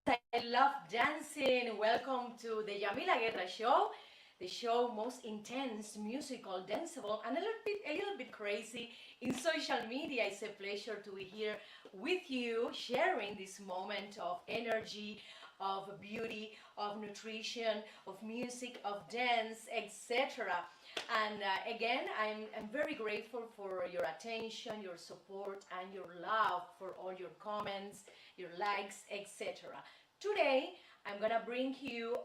I love dancing. Welcome to the Yamila Guerra show, the show most intense, musical, danceable, and a little bit crazy in social media. It's a pleasure to be here with you, sharing this moment of energy, of beauty, of nutrition, of music, of dance, etc. And again, I'm very grateful for your attention, your support, and your love for all your comments, your likes, etc. Today, I'm gonna bring you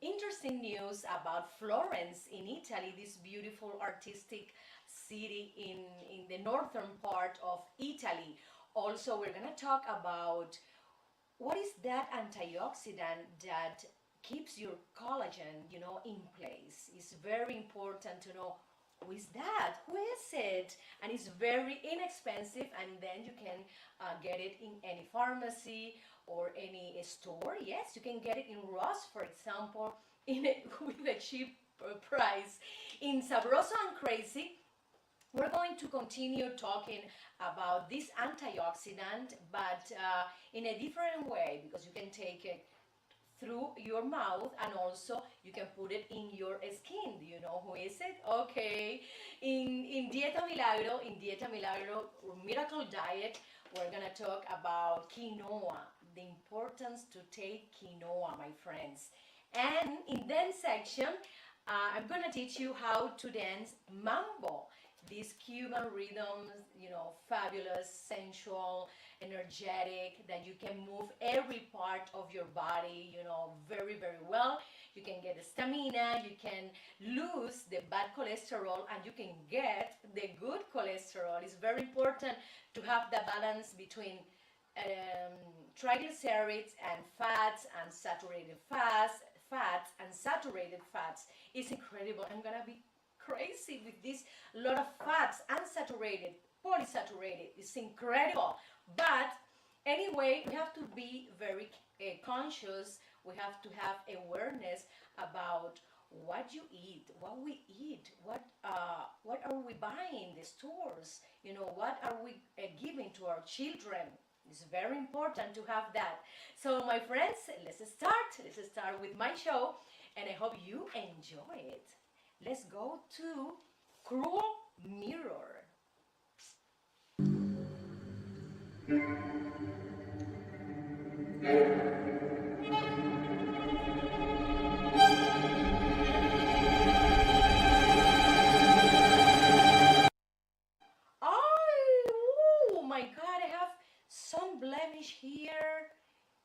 interesting news about Florence in Italy, this beautiful artistic city in the northern part of Italy. Also, we're gonna talk about what is that antioxidant that keeps your collagen, in place. It's very important to know who is that, who is it, and it's very inexpensive, and then you can get it in any pharmacy or any store. Yes, you can get it in Ross, for example, with a cheap price. In Sabroso and Crazy, we're going to continue talking about this antioxidant, but in a different way, because you can take it through your mouth, and also you can put it in your skin. Do you know who is it? Okay. In Dieta Milagro Miracle Diet, we're gonna talk about quinoa, the importance to take quinoa, my friends. And in dance section, I'm gonna teach you how to dance mambo. These Cuban rhythms, fabulous, sensual, energetic, that you can move every part of your body, very, very well. You can get stamina, you can lose the bad cholesterol, and you can get the good cholesterol. It's very important to have the balance between triglycerides and fats and saturated fats. It's incredible. I'm gonna be crazy with this lot of fats, unsaturated, polysaturated. It's incredible. But anyway, we have to be very conscious. We have to have awareness about what you eat, what we eat, what are we buying in the stores, what are we giving to our children. It's very important to have that. So my friends, let's start with my show, and I hope you enjoy it. Let's go to Cruel Mirror. Oh my God, I have some blemish here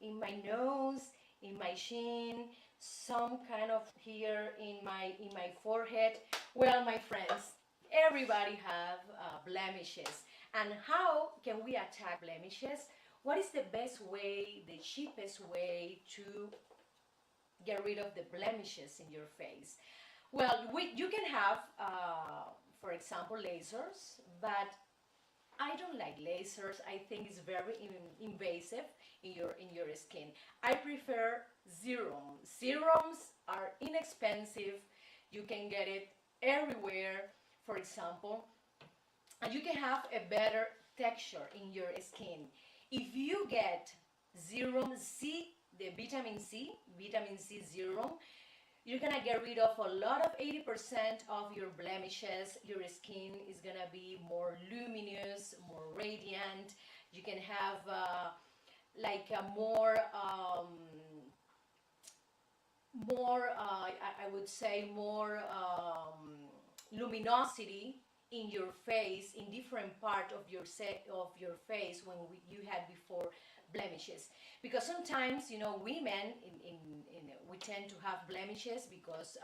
in my nose, in my chin, some kind of here in my forehead. Well, my friends, everybody have blemishes. And how can we attack blemishes? What is the best way, the cheapest way to get rid of the blemishes in your face? Well, you can have, for example, lasers, but I don't like lasers. I think it's very invasive in your skin. I prefer serums. Serums are inexpensive. You can get it everywhere, for example, and you can have a better texture in your skin. If you get serum C, the vitamin C serum, you're gonna get rid of a lot of 80% of your blemishes. Your skin is gonna be more luminous, more radiant. You can have like a I would say more luminosity in your face, in different part of your face when you had before blemishes. Because sometimes, women we tend to have blemishes because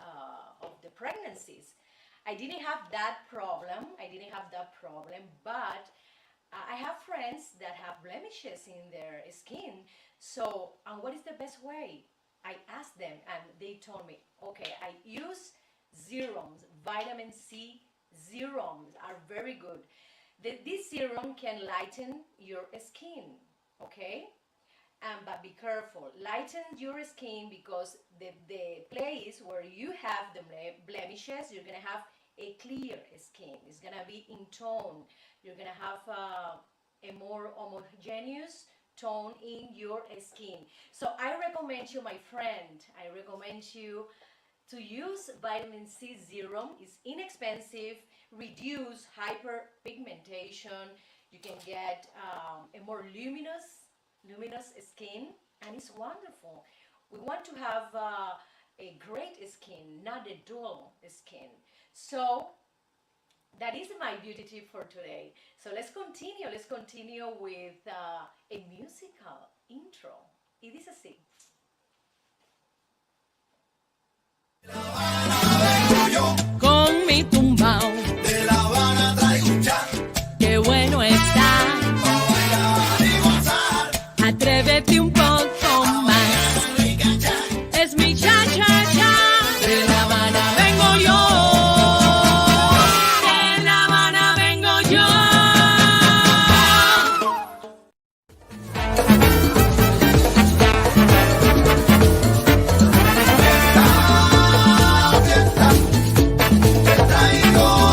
of the pregnancies. I didn't have that problem, but I have friends that have blemishes in their skin. So, and what is the best way? I asked them, and they told me, okay, I use serums. Vitamin C serums are very good. This serum can lighten your skin, okay? But be careful, lighten your skin, because the place where you have the blemishes, you're gonna have a clear skin. It's gonna be in tone. You're gonna have a more homogeneous tone in your skin. So I recommend you, my friend, I recommend you to use vitamin C serum. It's inexpensive, reduce hyperpigmentation. You can get a more luminous skin, and it's wonderful. We want to have a great skin, not a dull skin. So that is my beauty tip for today. So let's continue. Let's continue with a musical intro. It is así. Con mi tumbao De La Habana traigo un chan, qué bueno está. pa' bailar y gozar. Atrévete un poco más. Rica chan, Es mi cha cha cha. De La Habana vengo yo. De La Habana vengo yo. fiesta.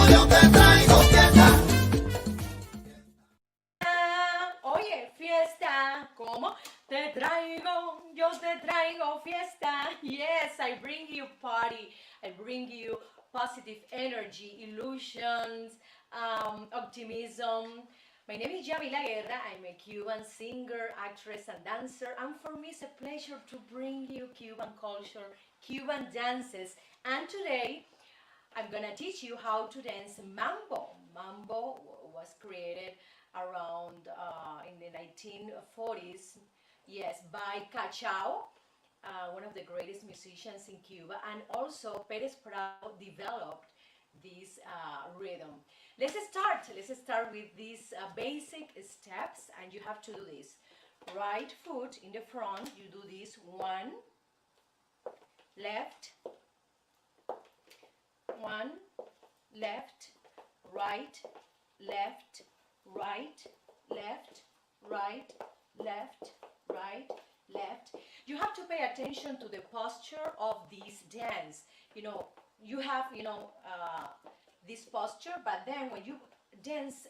Yo te traigo fiesta. Oye, fiesta, ¿cómo? Yo te traigo fiesta. Yes, I bring you party. I bring you positive energy, illusions, optimism. My name is Yamila Guerra. I'm a Cuban singer, actress, and dancer. And for me, it's a pleasure to bring you Cuban culture, Cuban dances. And today, I'm gonna teach you how to dance mambo. Mambo was created around in the 1940s, yes, by Cachao, one of the greatest musicians in Cuba, and also Perez Prado developed this rhythm. Let's start with these basic steps, and you have to do this. Right foot in the front, you do this one, left, one, left, right, left, right, left, right, left, right, left. You have to pay attention to the posture of this dance. You have, this posture, but then when you dance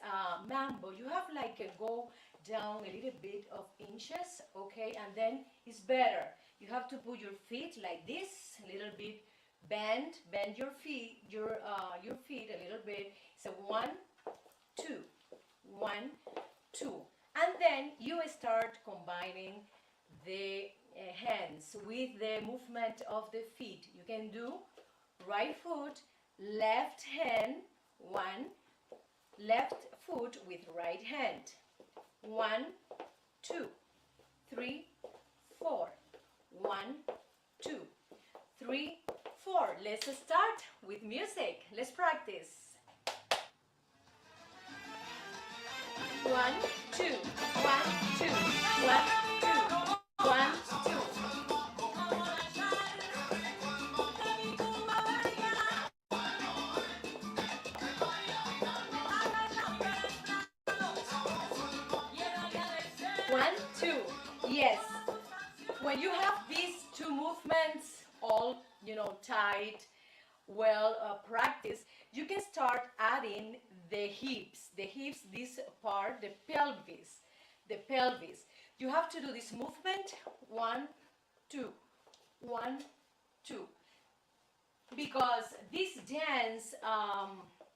mambo, you have like a go down a little bit of inches, okay, and then it's better. You have to put your feet like this, a little bit bend your feet, your feet a little bit. So 1, 2, 1, 2, and then you start combining the hands with the movement of the feet. You can do right foot, left hand, 1, left foot with right hand, 1, 2, 3, 4, 1, 2, 3, 4. Let's start with music. Let's practice. 1, 2, 1, 2, 1, 2, 1, 2. One, two. Yes. When you have these two movements all, tight, well practiced, you can start adding the hips. This part, the pelvis. You have to do this movement, 1, 2, 1, 2. Because this dance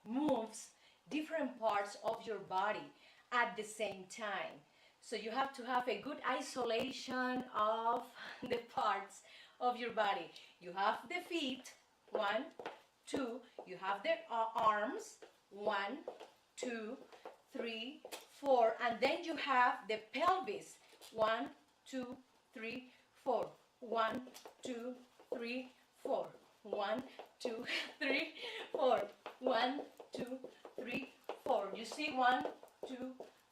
moves different parts of your body at the same time. So you have to have a good isolation of the parts of your body. You have the feet, 1, 2. You have the arms, 1, 2, 3, 4. And then you have the pelvis, 1, 2, 3, 4. 1, 2, 3, 4. 1, 2, 3, 4. 1, 2, 3, 4. You see, 1, 2,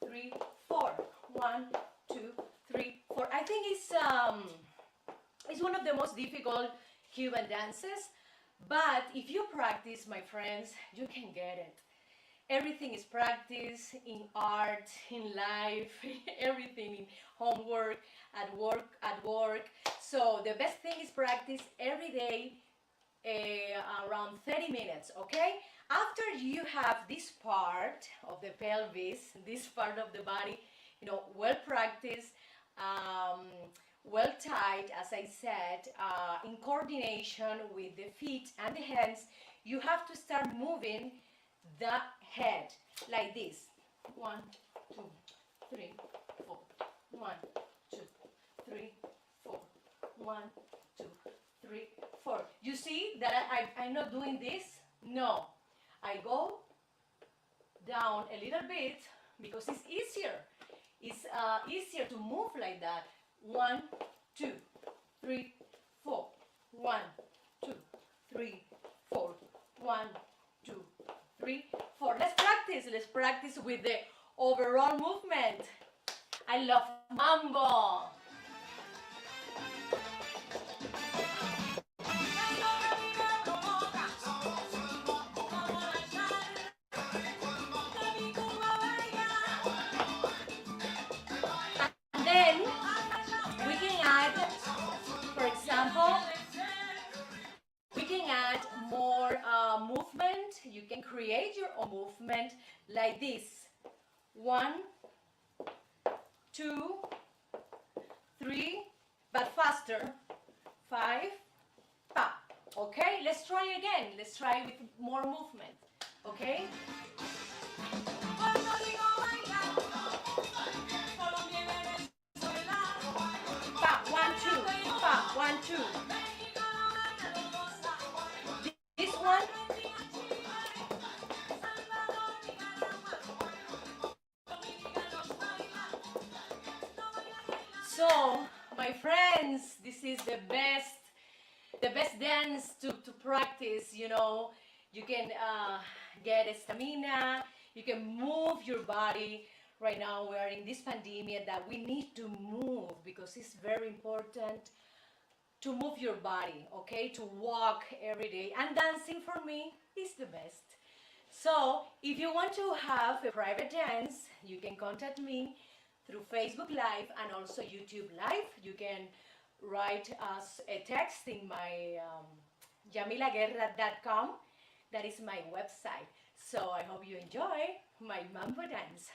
3, 4. 1, 2, 3, 4. I think it's one of the most difficult Cuban dances, but if you practice, my friends, you can get it. Everything is practice in art, in life, everything in homework, at work. So the best thing is practice every day, around 30 minutes, okay? After you have this part of the pelvis, this part of the body, well practiced, um, well tied, as I said, in coordination with the feet and the hands. You have to start moving the head like this. 1, 2, 3, 4. 1, 2, 3, 4. 1, 2, 3, 4. You see that I'm not doing this? No. I go down a little bit because it's easier. It's easier to move like that. 1, 2, 3, 4. 1, 2, 3, 4. 1, 2, 3, 4. Let's practice. Let's practice with the overall movement. I love mambo. And then we can add, for example, we can add more movement. You can create your own movement like this. 1, 2, 3, but faster. 5, pa. Okay, let's try again. Let's try with more movement. Okay? Pa, 1, 2, pa, 1, 2. This one. So, my friends, this is the best dance to practice. You know, you can get stamina, you can move your body. Right now we are in this pandemic that we need to move because it's very important to move your body, okay, to walk every day, and dancing for me is the best. So if you want to have a private dance, you can contact me through Facebook Live and also YouTube Live. You can write us a text in my yamilaguerra.com. That is my website. So I hope you enjoy my mambo dance.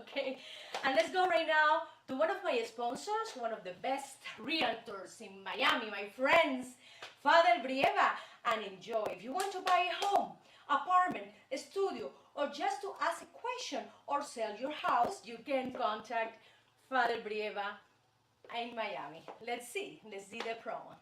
Okay, and let's go right now to one of my sponsors, one of the best realtors in Miami, my friends, Father Brieva, and enjoy. If you want to buy a home, apartment, a studio, or just to ask a question or sell your house, you can contact Father Brieva in Miami. Let's see the promo.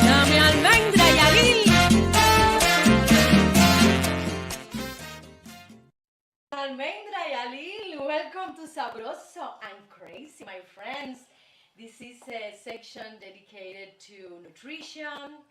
Dame almendra y alil. Almendra y Alil, welcome to Sabroso and Crazy, my friends. This is a section dedicated to nutrition,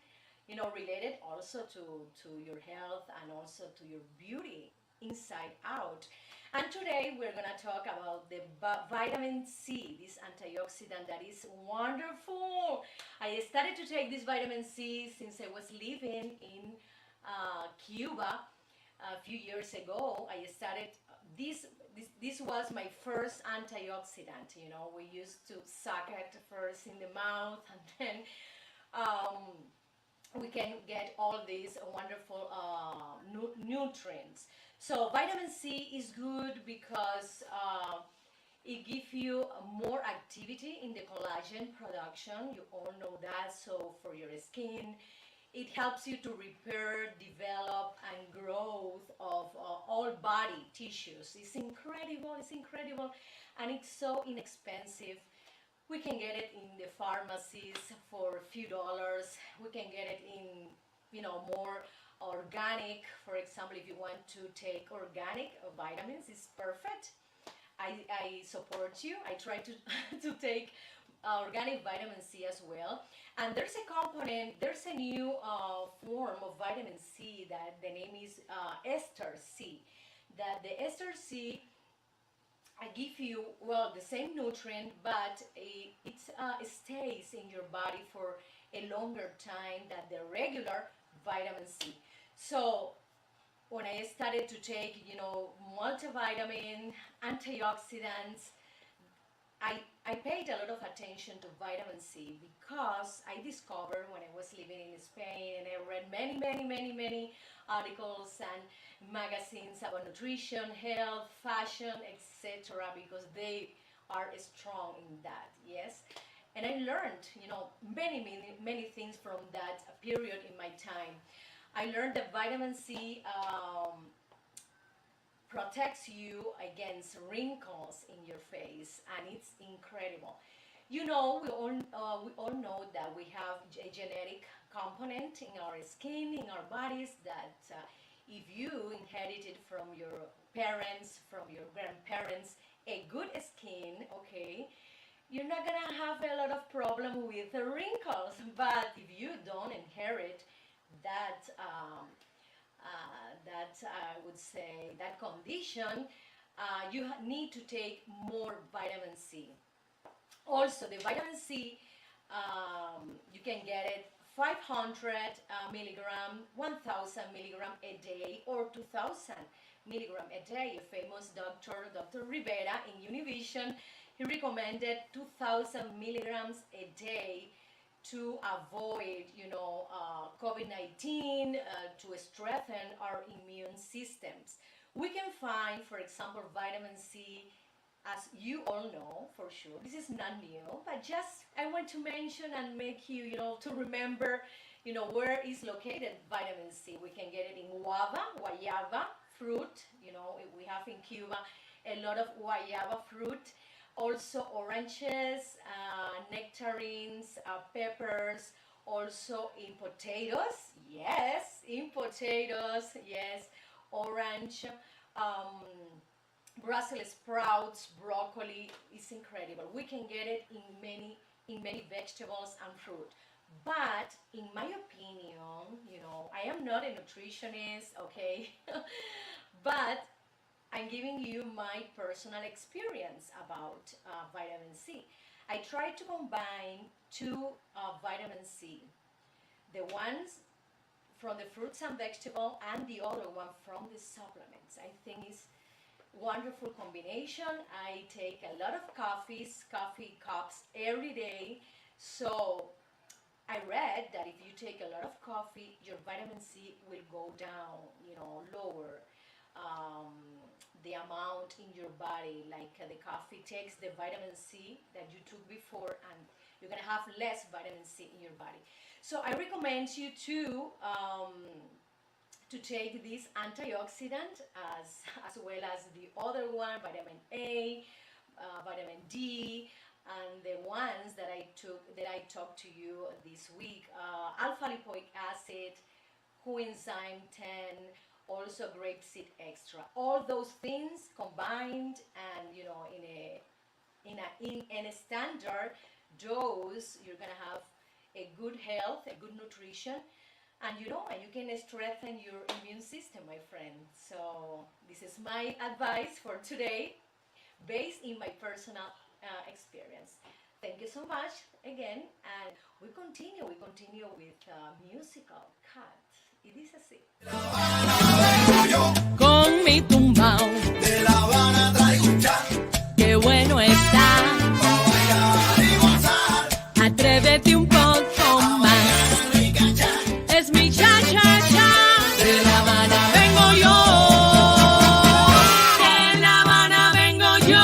you know, related also to your health and also to your beauty inside out. And today we're gonna talk about the vitamin C, this antioxidant that is wonderful. I started to take this vitamin C since I was living in Cuba a few years ago. I started this was my first antioxidant. You know, we used to suck it first in the mouth, and then we can get all these wonderful nutrients. So vitamin C is good because it gives you more activity in the collagen production. You all know that. So for your skin, It helps you to repair, develop, and growth of all body tissues. It's incredible. It's incredible, and it's so inexpensive. We can get it in the pharmacies for a few dollars. We can get it in, more organic. For example, if you want to take organic vitamins, it's perfect. I support you. I try to to take organic vitamin C as well. And there's a component, there's a new form of vitamin C that the name is ester C. That the ester C give you, well, the same nutrient, but it stays in your body for a longer time than the regular vitamin C. So when I started to take, multivitamin, antioxidants, I paid a lot of attention to vitamin C because I discovered when I was living in Spain and I read many articles and magazines about nutrition, health, fashion, etc. because they are strong in that, yes. And I learned, many things from that period in my time. I learned that vitamin C protects you against wrinkles in your face, and it's incredible. We all know that we have a genetic component in our skin, in our bodies, that if you inherited from your parents, from your grandparents, a good skin, okay, you're not gonna have a lot of problem with the wrinkles. But if you don't inherit that, I would say, that condition, you need to take more vitamin C. Also, the vitamin C, you can get it 500 milligram, 1000 milligram a day, or 2000 milligram a day. A famous doctor, Dr. Rivera in Univision, he recommended 2000 milligrams a day to avoid, COVID-19, to strengthen our immune systems. We can find, for example, vitamin C, as you all know for sure. This is not new, but just I want to mention and make you, to remember, where is located vitamin C. We can get it in guayaba fruit. We have in Cuba a lot of guayaba fruit. Also oranges, nectarines, peppers, also in potatoes, yes, orange, Brussels sprouts, broccoli, is incredible. We can get it in many vegetables and fruit. But in my opinion, I am not a nutritionist, okay, but I'm giving you my personal experience about vitamin C. I try to combine two vitamin C. The ones from the fruits and vegetables and the other one from the supplements. I think it's wonderful combination. I take a lot of coffee cups every day. So I read that if you take a lot of coffee, your vitamin C will go down, lower. The amount in your body, like the coffee takes the vitamin C that you took before, and you're gonna have less vitamin C in your body. So I recommend you to take this antioxidant as well as the other one, vitamin A, vitamin D, and the ones that I talked to you this week, alpha lipoic acid, coenzyme 10, also grapeseed extra. All those things combined, and in a standard dose, you're gonna have a good health, a good nutrition, and you can strengthen your immune system, my friend. So this is my advice for today, based in my personal experience. Thank you so much again, and we continue with musical cut. It is así. Con mi tumbao, De La Habana traigo un chan, qué bueno está. pa' bailar y gozar. Atrévete un poco más. Rica chan, Es mi cha-cha-cha. De La Habana vengo yo. De La Habana vengo yo.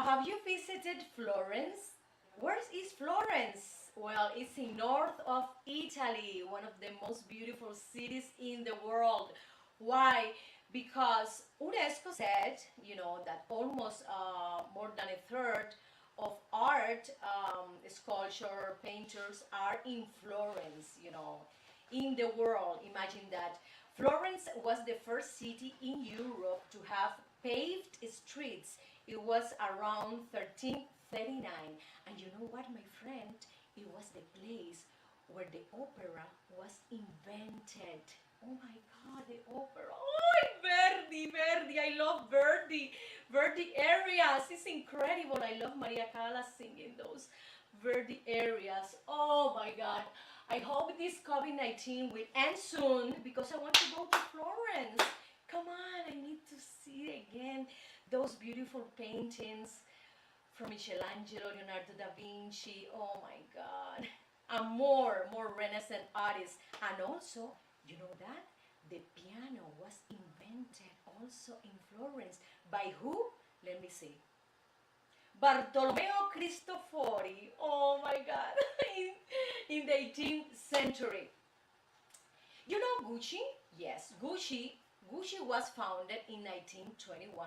have you visited Florence? Where is Florence? Well, it's in north of Italy, one of the most beautiful cities in the world. Why? Because UNESCO said, that almost more than a third of art, sculpture, painters are in Florence, in the world. Imagine that. Florence was the first city in Europe to have paved streets. It was around 1339. And you know what, my friend? It was the place where the opera was invented. Oh my God, the opera. Oh, Verdi, Verdi. I love Verdi. Verdi areas. It's incredible. I love Maria Callas singing those Verdi areas. Oh my God. I hope this COVID-19 will end soon because I want to go to Florence. Come on, I need to see again those beautiful paintings from Michelangelo, Leonardo da Vinci. Oh my God. And more Renaissance artists. And also, you know that? The piano was invented also in Florence. By who? Let me see. Bartolomeo Cristofori. Oh my God. in the 18th century. You know Gucci? Yes, Gucci was founded in 1921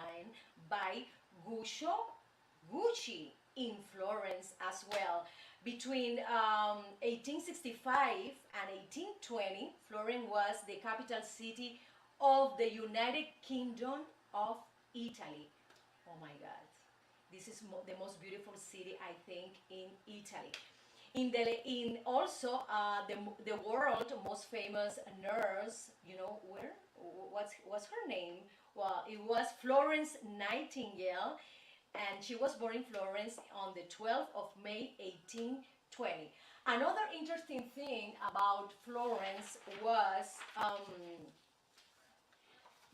by Gucci in Florence as well. Between 1865 and 1820, Florence was the capital city of the United Kingdom of Italy. Oh my God, this is the most beautiful city I think in Italy. In also the world most famous nurse, where what's her name? Well, it was Florence Nightingale, and she was born in Florence on the 12th of May 1820. Another interesting thing about Florence was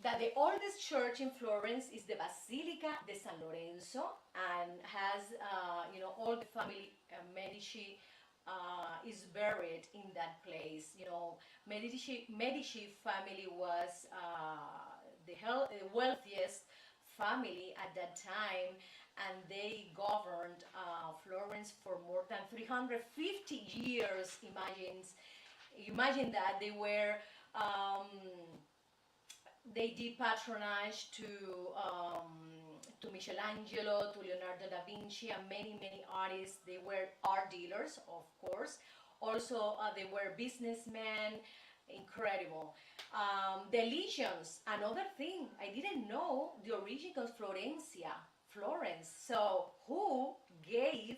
that the oldest church in Florence is the Basilica de San Lorenzo, and has all the family Medici is buried in that place. Medici family was the wealthiest family at that time, and they governed Florence for more than 350 years. Imagine that they did patronage to Michelangelo, to Leonardo da Vinci, and many artists. They were art dealers, of course. Also, they were businessmen. Incredible. The legions, another thing, I didn't know the origin of Florencia, Florence. So, who gave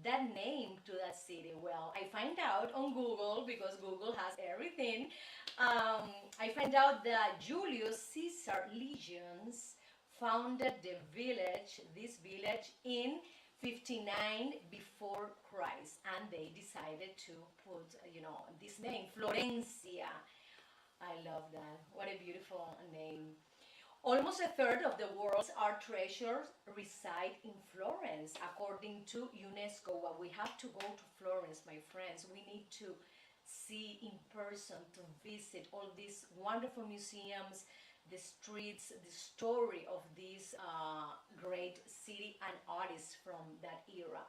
that name to that city? Well, I find out on Google, because Google has everything. I find out that Julius Caesar legions founded this village in 59 before Christ, and they decided to put, this name, Florencia. I love that. What a beautiful name. Almost a third of the world's art treasures reside in Florence, according to UNESCO. Well, we have to go to Florence, my friends. We need to see in person, to visit all these wonderful museums, the streets, the story of this great city and artists from that era.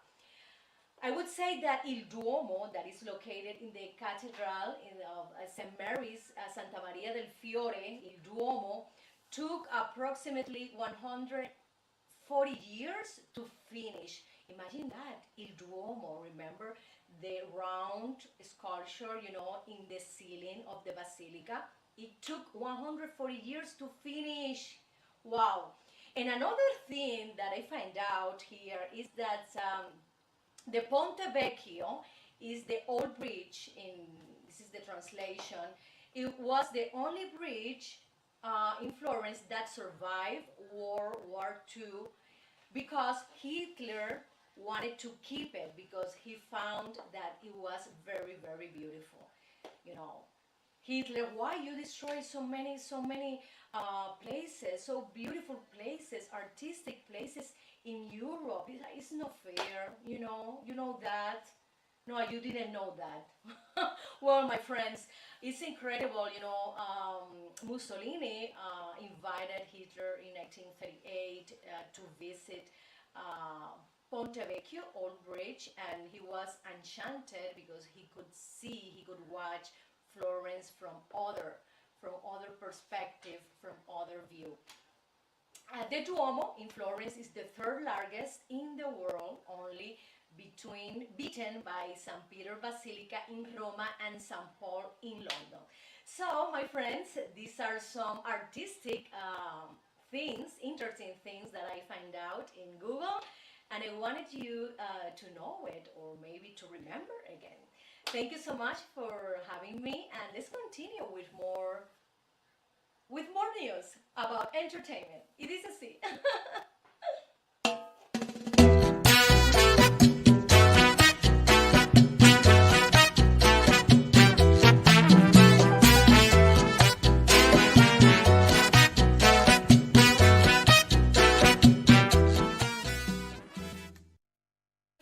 I would say that Il Duomo, that is located in the cathedral of St. Mary's, Santa Maria del Fiore, Il Duomo, took approximately 140 years to finish. Imagine that, Il Duomo, remember the round sculpture, in the ceiling of the basilica. It took 140 years to finish. Wow. And another thing that I find out here is that the Ponte Vecchio is the old bridge, this is the translation. It was the only bridge in Florence that survived World War II, because Hitler wanted to keep it, because he found that it was very, very beautiful. Hitler, why you destroy so many places, so beautiful places, artistic places in Europe? It's not fair, you know that. No, you didn't know that. Well, my friends, it's incredible, Mussolini invited Hitler in 1938 to visit Ponte Vecchio, Old Bridge, and he was enchanted because he could watch Florence from other perspective, from other view. The Duomo in Florence is the third largest in the world, only beaten by St. Peter Basilica in Roma and St. Paul in London. So, my friends, these are some artistic things, interesting things that I find out in Google, and I wanted you to know it or maybe to remember again. Thank you so much for having me, and let's continue with more news about entertainment. It is a C.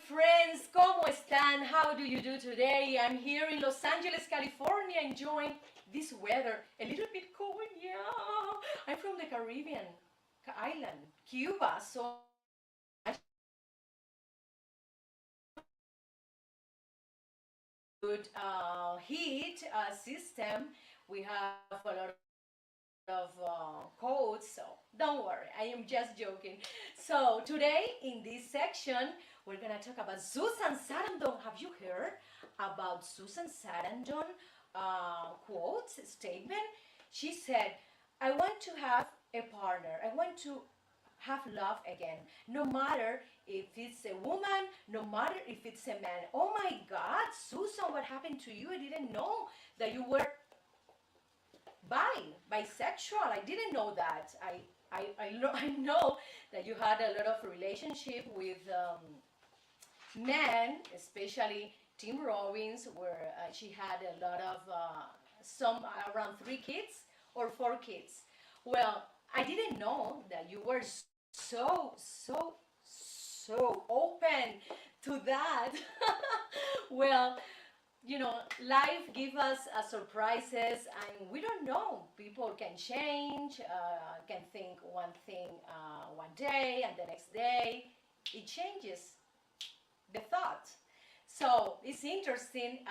Friends, ¿cómo están? How do you do today? I'm here in Los Angeles, California, enjoying this weather. A little bit cold, yeah. I'm from the Caribbean island, Cuba, so good heat system. We have a lot of codes, so don't worry, I am just joking. So today in this section we're gonna talk about Susan Sarandon. Have you heard about Susan Sarandon quote statement? She said, I want to have a partner, I want to have love again, no matter if it's a woman, no matter if it's a man. Oh my God, Susan, what happened to you? I didn't know that you were bisexual. I didn't know that. I know that you had a lot of relationship with men, especially Tim Robbins, where she had a lot of some around 3 kids or 4 kids. Well, I didn't know that you were so open to that. Well, life gives us surprises, and we don't know. People can change, can think one thing one day, and the next day it changes the thought. So it's interesting.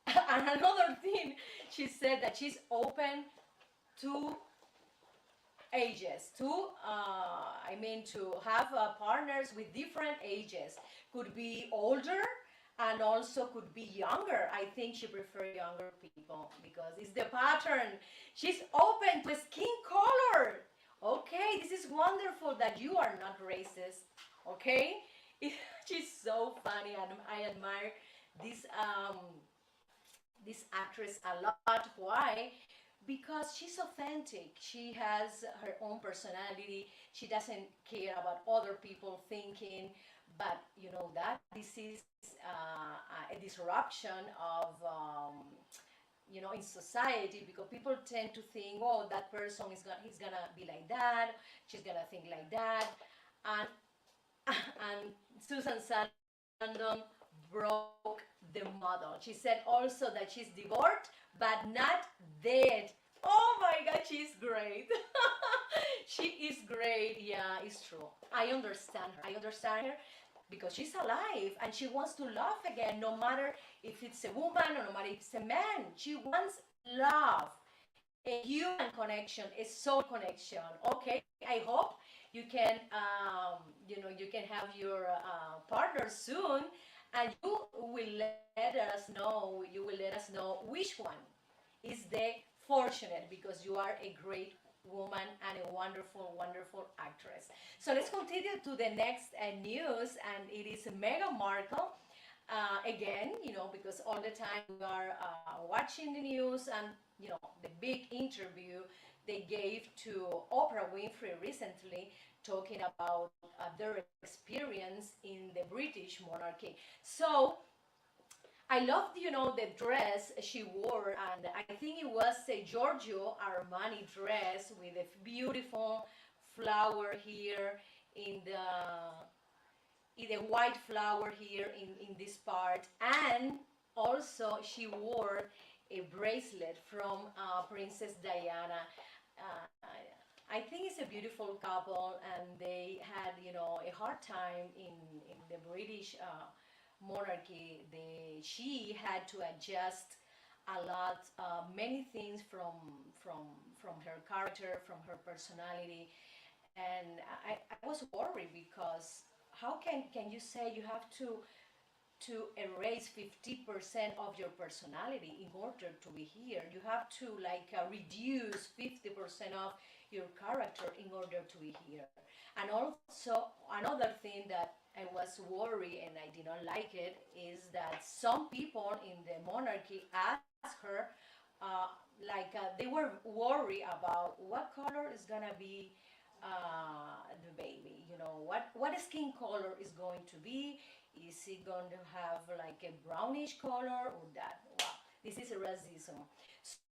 And another thing, she said that she's open to ages, to have partners with different ages. Could be older and also could be younger. I think she prefers younger people because it's the pattern. She's open to skin color. Okay, this is wonderful that you are not racist. Okay, she's so funny, and I admire this this actress a lot. Why? Because she's authentic. She has her own personality. She doesn't care about other people thinking. But you know that this is a disruption of in society, because people tend to think, oh, that person he's gonna be like that, she's gonna think like that, and and Susan Sarandon broke the model. She said also that she's divorced but not dead. Oh my God, she's great. She is great. Yeah, it's true. I understand her. I understand her because she's alive and she wants to love again, no matter if it's a woman or no matter if it's a man. She wants love, a human connection, a soul connection. Okay, I hope you can, you can have your partner soon, and you will let us know. You will let us know which one is the fortunate, because you are a great woman and a wonderful, wonderful actress. So let's continue to the next news, and it is Meghan Markle. Again, because all the time we are watching the news, and the big interview they gave to Oprah Winfrey recently, talking about their experience in the British monarchy. So I loved, the dress she wore, and I think it was a Giorgio Armani dress with a beautiful flower here in the white flower here in this part, and also she wore a bracelet from Princess Diana. I think it's a beautiful couple, and they had, a hard time in the British monarchy. She had to adjust a lot, many things from her character, from her personality, and I was worried because how can you say you have to erase 50% of your personality in order to be here? You have to like reduce 50% of your character in order to be here. And also another thing that I was worried and I did not like it is that some people in the monarchy asked her, they were worried about what color is gonna be the baby. What skin color is going to be. Is it going to have like a brownish color or that? Wow, this is a racism.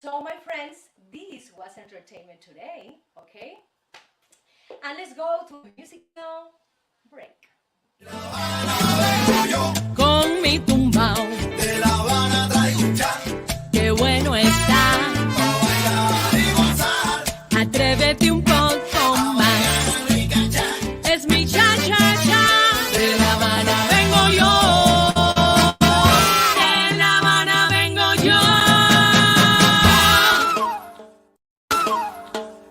So, my friends, this was entertainment today, okay? And let's go to a musical break. Con mi tumbao, De La Habana traigo un chan qué bueno está. para bailar y gozar. Atrévete un poco más. Rica chan, Es mi cha cha cha. De La Habana vengo yo. De La Habana vengo yo.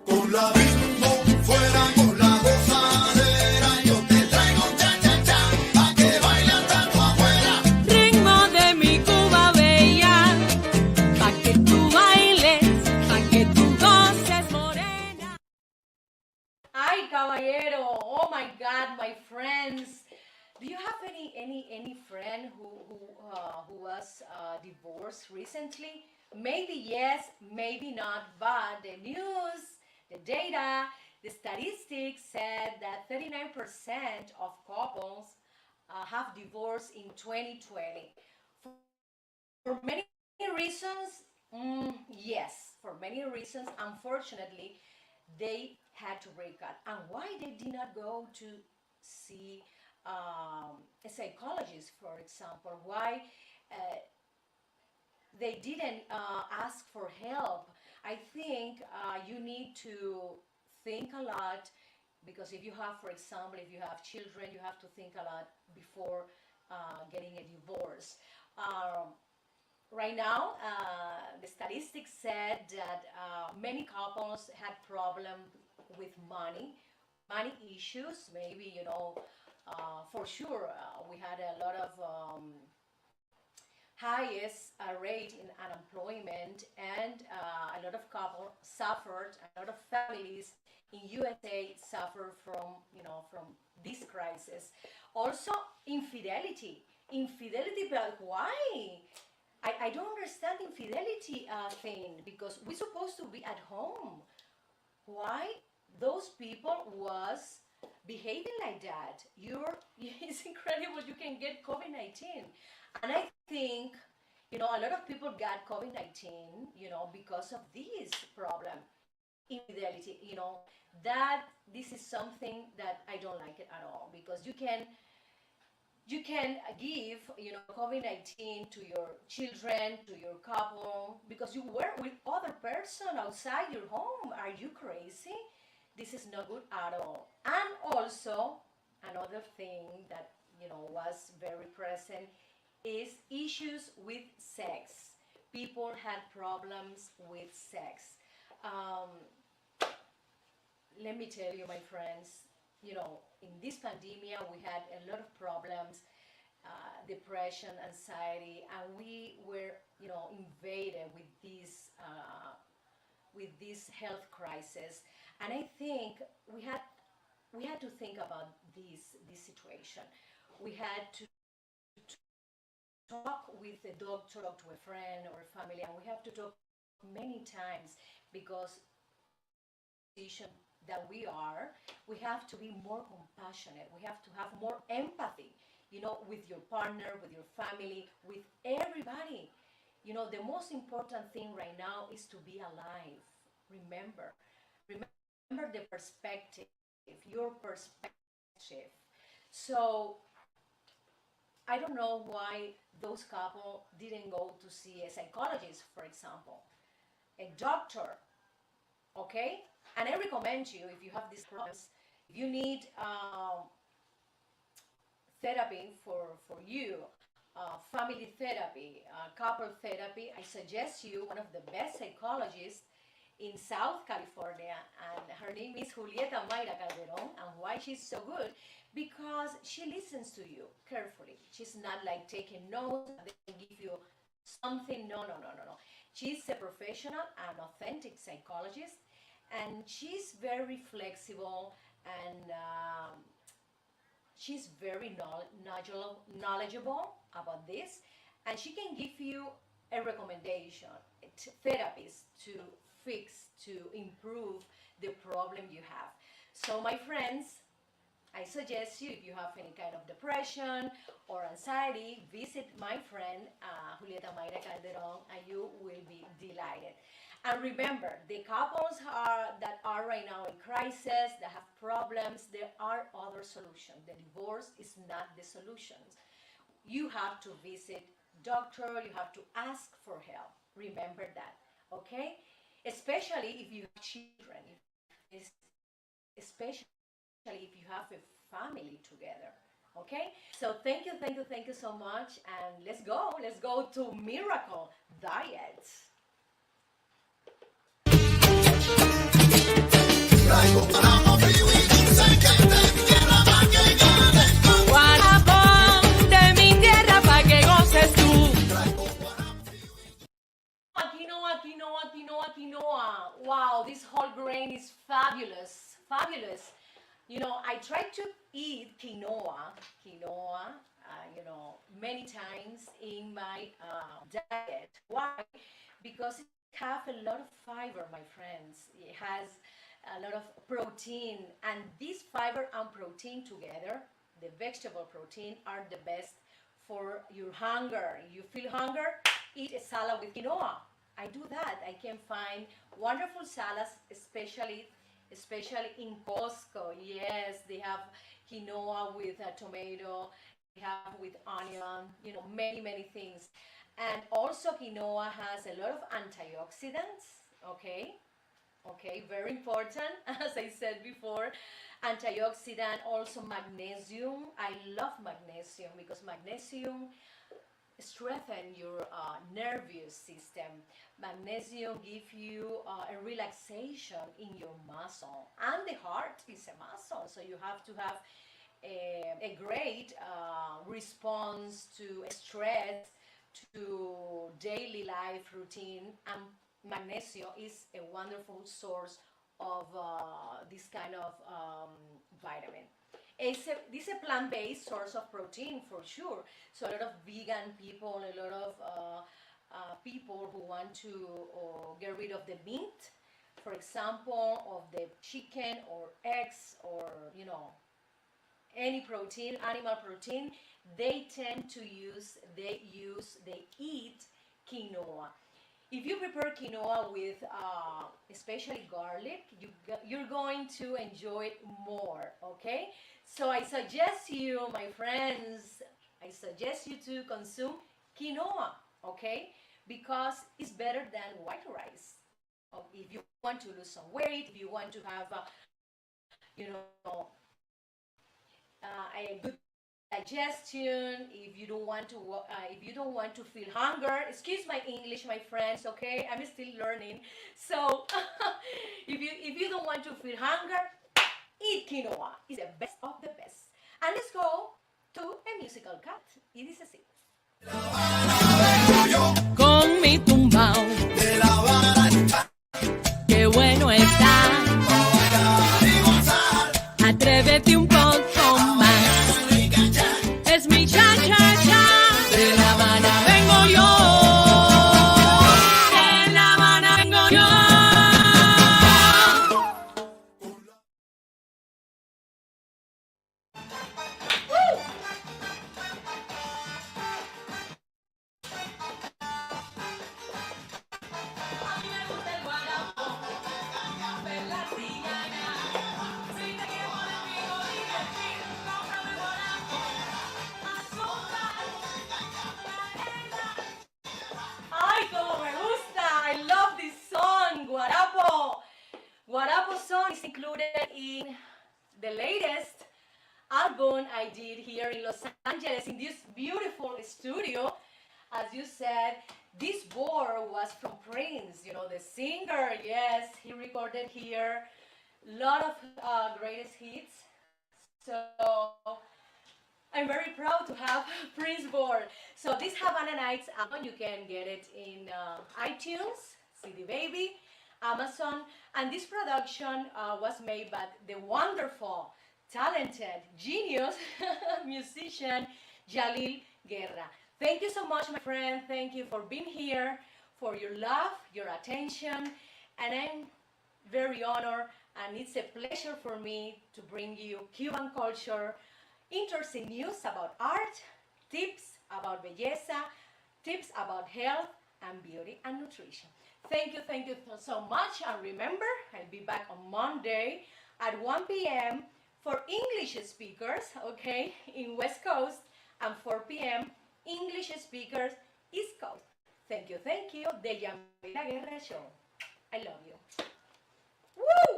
con la bimbo, fuera con la gozadera. Yo te traigo un chan chan chan pa' que bailes tanto afuera. Ritmo de mi Cuba bella. Pa' que tú bailes, pa' que tú goces morena. Ay, caballero! Oh my God, my friends! Do you have any friend who was divorced recently? Maybe yes, maybe not. But the news, the data, the statistics said that 39% of couples have divorced in 2020. For many reasons, yes, for many reasons, unfortunately, they had to break up. And why they did not go to see a psychologist, for example? Why they didn't ask for help? I think you need to think a lot because if you have, for example, if you have children, you have to think a lot before getting a divorce. Um, Right now, the statistics said that many couples had problems with money issues. Maybe for sure, we had a lot of highest rate in unemployment, and a lot of couples suffered. A lot of families in USA suffer from this crisis. Also, infidelity, but why? I don't understand infidelity thing because we're supposed to be at home. Why those people was behaving like that? It's incredible you can get COVID-19. And I think, a lot of people got COVID-19, because of this problem, infidelity, that this is something that I don't like it at all because you can give COVID-19 to your children, to your couple, because you were with other person outside your home. Are you crazy? This is not good at all. And also another thing that was very present is issues with sex. People had problems with sex. um, Let me tell you, my friends, in this pandemic, we had a lot of problems, depression, anxiety, and we were, invaded with this health crisis. And I think we had to think about this situation. We had to talk with a doctor, talk to a friend or a family, and we have to talk many times because position that we have to be more compassionate. We have to have more empathy, with your partner, with your family, with everybody. The most important thing right now is to be alive. Remember, remember the perspective, your perspective. So I don't know why those couple didn't go to see a psychologist, for example, a doctor, okay? And I recommend you, if you have these problems, if you need therapy for you, family therapy, couple therapy, I suggest you one of the best psychologists in South California, and her name is Julieta Mayra Calderon. And why she's so good? Because she listens to you carefully. She's not like taking notes and then give you something. No, no, no, no, no. She's a professional and authentic psychologist, and she's very flexible, and she's very knowledgeable about this, and she can give you a recommendation, therapies to fix, to improve the problem you have. So my friends, I suggest you, if you have any kind of depression or anxiety, visit my friend Julieta Mayra Calderon, and you will be delighted. And remember, the couples that are right now in crisis, that have problems, there are other solutions. The divorce is not the solution. You have to visit doctor, you have to ask for help. Remember that, okay? Especially if you have children, especially if you have a family together, okay? So thank you so much, and let's go to Miracle Diet. Guarapón de mi tierra pa' que goces tú. Quinoa. Wow, this whole grain is fabulous. You know, I try to eat quinoa, many times in my diet. Why? Because it has a lot of fiber, my friends. It has a lot of protein, and this fiber and protein together, the vegetable protein, are the best for your hunger. You feel hunger? Eat a salad with quinoa. I do that. I can find wonderful salads, especially in Costco. Yes, they have quinoa with tomato, they have with onion, many things. And also quinoa has a lot of antioxidants, okay, very important, as I said before. Antioxidant, also magnesium. I love magnesium because magnesium strengthens your nervous system. Magnesium gives you a relaxation in your muscle, and the heart is a muscle, so you have to have a great response to stress, to daily life routine, and magnesium is a wonderful source of this kind of vitamin. This is a plant-based source of protein for sure. So a lot of vegan people, a lot of people who want to get rid of the meat, for example, of the chicken or eggs, or any protein, animal protein, they eat quinoa. If you prepare quinoa with especially garlic, you're going to enjoy it more, okay? So I suggest you, my friends, to consume quinoa, okay? Because it's better than white rice. If you want to lose some weight, if you want to have, a good digestion, if you don't want to feel hunger. Excuse my English, my friends, okay? I'm still learning. So if you don't want to feel hunger, eat quinoa. It's the best of the best. And let's go to a musical cut. It is así. Con mi tumbao, qué bueno está. Atrévete un poco más. Es mi cha-cha-cha. De La Habana vengo yo. De La Habana vengo yo. the latest album I did here in Los Angeles in this beautiful studio. As you said, this board was from Prince, you know, the singer. Yes, he recorded here a lot of greatest hits. So I'm very proud to have Prince board. So this Havana Nights album, you can get it in iTunes, CD Baby, Amazon, and this production was made by the wonderful, talented, genius musician Yamila Guerra. Thank you so much, my friend. Thank you for being here, for your love, your attention, and I'm very honored, and it's a pleasure for me to bring you Cuban culture, interesting news about art, tips about belleza, tips about health and beauty and nutrition. Thank you so much, and remember, I'll be back on Monday at 1 p.m. for English speakers, okay, in West Coast, and 4 p.m. English speakers, East Coast. Thank you, the Yamila Guerra Show. I love you. Woo!